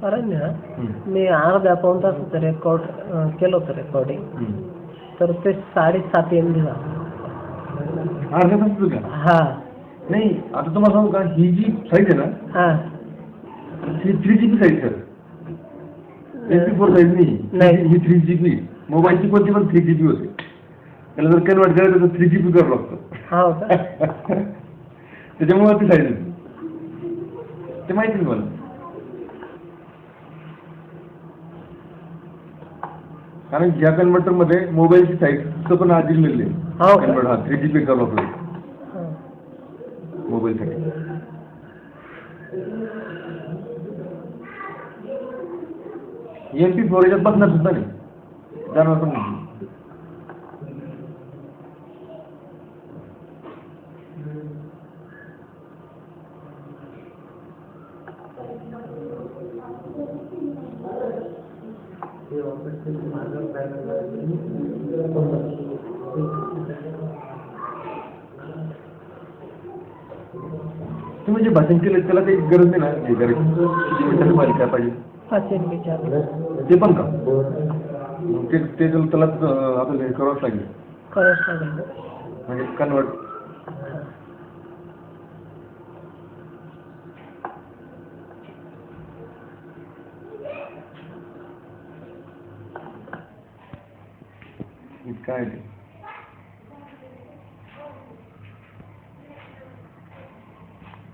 कारण ना मी अर्ध्या पाऊण तासाचं रेकॉर्ड केलं होतं रेकॉर्डिंग, तर ते 7.5 MB झालं. अर्ध्या तासाचं का? हा नाही, आता तुम्हाला सांगू का, ही जी साईज आहे ना, हा 3GB size sir, MP4 size नाही, ही 3GB. मोबाईलची कोणती पण 3GB होते. त्याला जर कन्वर्ट करायचं तर 3GB करावं लागतं. हो का? त्याच्यामुळे ती साईज होती, ते माहिती नाही मला. कारण ज्या कन्व्हर्टर मध्ये मोबाईलची साईज पण आधी मिळले. कन्वर्ट, हा 3GB करावं लागतं मोबाईल साठी. MP4 याच्यात बसणार सुद्धा नाही, जाणार पण नाही. तुम्ही जे भाषण केलं त्याला काही गरज नाही ना, हे करायची मालिका पाहिजे 5 MB ते पण का? ते त्याला आपल्याला हे करावंच लागेल, म्हणजे कन्वर्ट. काय ते